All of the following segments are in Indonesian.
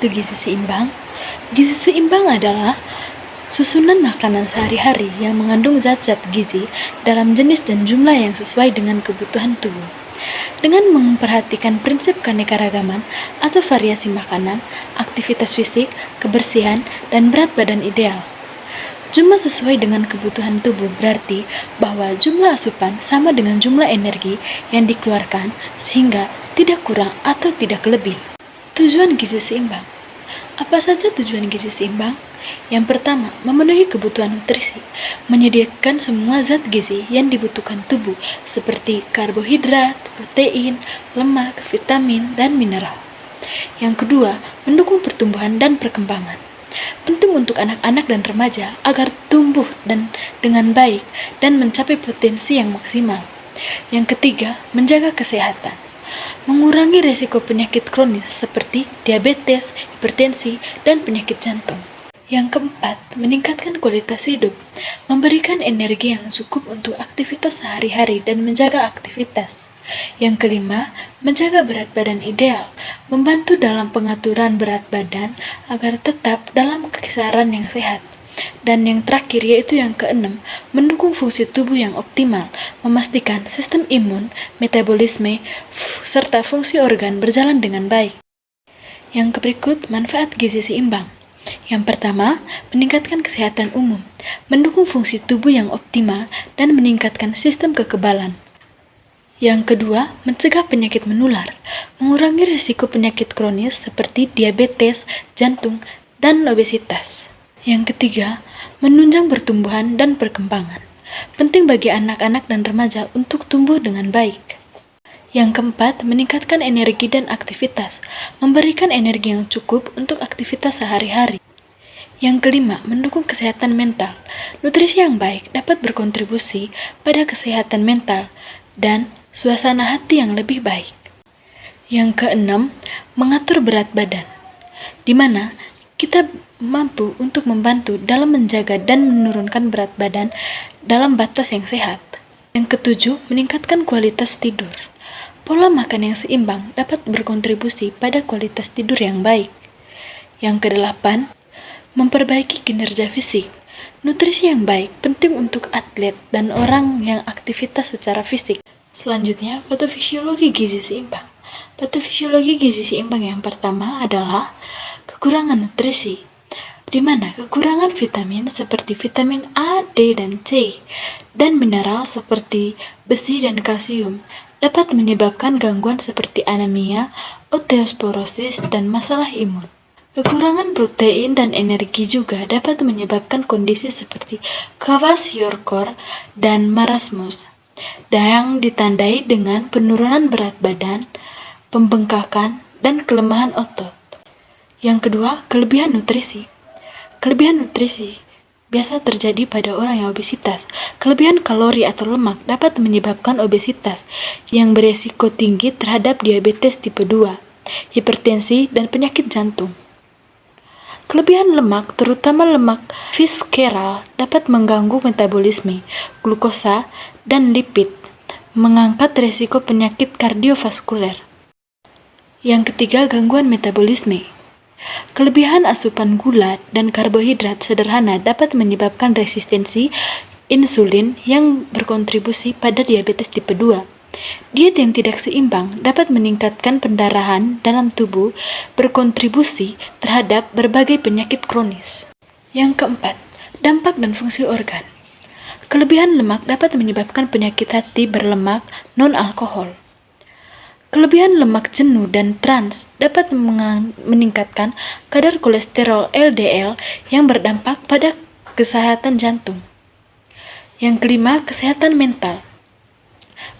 itu gizi seimbang? Gizi seimbang adalah susunan makanan sehari-hari yang mengandung zat-zat gizi dalam jenis dan jumlah yang sesuai dengan kebutuhan tubuh. Dengan memperhatikan prinsip keanekaragaman atau variasi makanan, aktivitas fisik, kebersihan, dan berat badan ideal. Jumlah sesuai dengan kebutuhan tubuh berarti bahwa jumlah asupan sama dengan jumlah energi yang dikeluarkan sehingga tidak kurang atau tidak lebih. Tujuan gizi seimbang. Apa saja tujuan gizi seimbang? Yang pertama, memenuhi kebutuhan nutrisi, menyediakan semua zat gizi yang dibutuhkan tubuh seperti karbohidrat, protein, lemak, vitamin, dan mineral. Yang kedua, mendukung pertumbuhan dan perkembangan. Penting untuk anak-anak dan remaja agar tumbuh dengan baik dan mencapai potensi yang maksimal. Yang ketiga, menjaga kesehatan. Mengurangi risiko penyakit kronis seperti diabetes, hipertensi, dan penyakit jantung. Yang keempat, meningkatkan kualitas hidup, memberikan energi yang cukup untuk aktivitas sehari-hari dan menjaga aktivitas. Yang kelima, menjaga berat badan ideal, membantu dalam pengaturan berat badan agar tetap dalam kisaran yang sehat. Dan yang terakhir yaitu yang keenam, mendukung fungsi tubuh yang optimal, memastikan sistem imun, metabolisme, serta fungsi organ berjalan dengan baik. Yang berikut, manfaat gizi seimbang. Yang pertama, meningkatkan kesehatan umum, mendukung fungsi tubuh yang optimal, dan meningkatkan sistem kekebalan. Yang kedua, mencegah penyakit menular, mengurangi risiko penyakit kronis seperti diabetes, jantung, dan obesitas. Yang ketiga, menunjang pertumbuhan dan perkembangan. Penting bagi anak-anak dan remaja untuk tumbuh dengan baik. Yang keempat, meningkatkan energi dan aktivitas, memberikan energi yang cukup untuk aktivitas sehari-hari. Yang kelima, mendukung kesehatan mental. Nutrisi yang baik dapat berkontribusi pada kesehatan mental dan suasana hati yang lebih baik. Yang keenam, mengatur berat badan, di mana kita mampu untuk membantu dalam menjaga dan menurunkan berat badan dalam batas yang sehat. Yang ketujuh, meningkatkan kualitas tidur. Pola makan yang seimbang dapat berkontribusi pada kualitas tidur yang baik. Yang kedelapan, memperbaiki kinerja fisik. Nutrisi yang baik penting untuk atlet dan orang yang aktivitas secara fisik. Selanjutnya, patofisiologi gizi seimbang. Patofisiologi gizi seimbang yang pertama adalah kekurangan nutrisi, di mana kekurangan vitamin seperti vitamin A, D, dan C, dan mineral seperti besi dan kalsium dapat menyebabkan gangguan seperti anemia, osteoporosis, dan masalah imun. Kekurangan protein dan energi juga dapat menyebabkan kondisi seperti kwashiorkor dan marasmus, yang ditandai dengan penurunan berat badan, pembengkakan, dan kelemahan otot. Yang kedua, kelebihan nutrisi. Kelebihan nutrisi biasa terjadi pada orang yang obesitas. Kelebihan kalori atau lemak dapat menyebabkan obesitas yang beresiko tinggi terhadap diabetes tipe 2, hipertensi, dan penyakit jantung. Kelebihan lemak, terutama lemak visceral, dapat mengganggu metabolisme, glukosa, dan lipid, mengangkat resiko penyakit kardiovaskuler. Yang ketiga, gangguan metabolisme. Kelebihan asupan gula dan karbohidrat sederhana dapat menyebabkan resistensi insulin yang berkontribusi pada diabetes tipe 2. Diet yang tidak seimbang dapat meningkatkan pendarahan dalam tubuh, berkontribusi terhadap berbagai penyakit kronis. Yang keempat, dampak dan fungsi organ. Kelebihan lemak dapat menyebabkan penyakit hati berlemak non-alkohol. Kelebihan lemak jenuh dan trans dapat meningkatkan kadar kolesterol LDL yang berdampak pada kesehatan jantung. Yang kelima, kesehatan mental.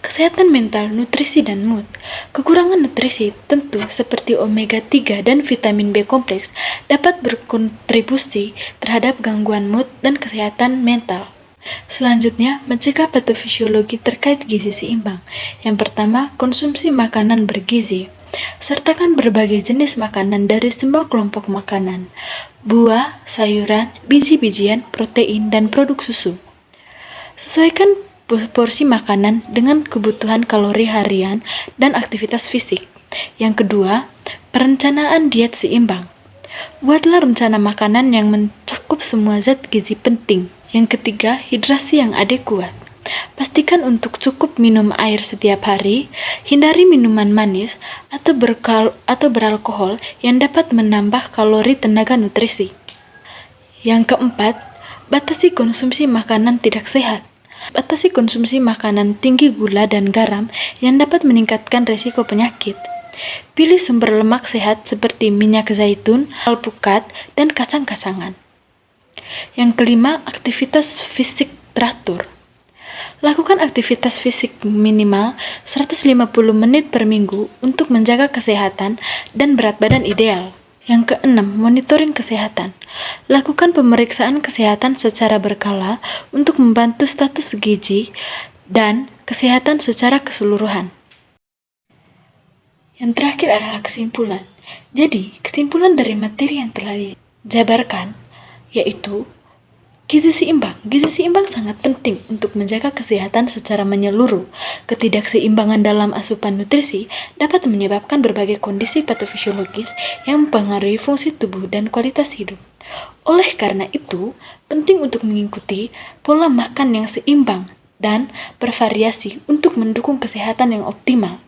Kesehatan mental, nutrisi, dan mood. Kekurangan nutrisi tentu seperti omega 3 dan vitamin B kompleks dapat berkontribusi terhadap gangguan mood dan kesehatan mental. Selanjutnya, mencegah patofisiologi terkait gizi seimbang. Yang pertama, konsumsi makanan bergizi. Sertakan berbagai jenis makanan dari semua kelompok makanan, buah, sayuran, biji-bijian, protein, dan produk susu. Sesuaikan porsi makanan dengan kebutuhan kalori harian dan aktivitas fisik. Yang kedua, perencanaan diet seimbang. Buatlah rencana makanan yang mencakup semua zat gizi penting. Yang ketiga, hidrasi yang adekuat. Pastikan untuk cukup minum air setiap hari, hindari minuman manis atau beralkohol yang dapat menambah kalori tenaga nutrisi. Yang keempat, batasi konsumsi makanan tidak sehat. Batasi konsumsi makanan tinggi gula dan garam yang dapat meningkatkan risiko penyakit. Pilih sumber lemak sehat seperti minyak zaitun, alpukat, dan kacang-kacangan. Yang kelima, aktivitas fisik teratur. Lakukan aktivitas fisik minimal 150 menit per minggu untuk menjaga kesehatan dan berat badan ideal. Yang keenam, monitoring kesehatan. Lakukan pemeriksaan kesehatan secara berkala untuk membantu status gizi dan kesehatan secara keseluruhan. Yang terakhir adalah kesimpulan. Jadi, kesimpulan dari materi yang telah dijabarkan yaitu gizi seimbang. Gizi seimbang sangat penting untuk menjaga kesehatan secara menyeluruh. Ketidakseimbangan dalam asupan nutrisi dapat menyebabkan berbagai kondisi patofisiologis yang mempengaruhi fungsi tubuh dan kualitas hidup. Oleh karena itu, penting untuk mengikuti pola makan yang seimbang dan bervariasi untuk mendukung kesehatan yang optimal.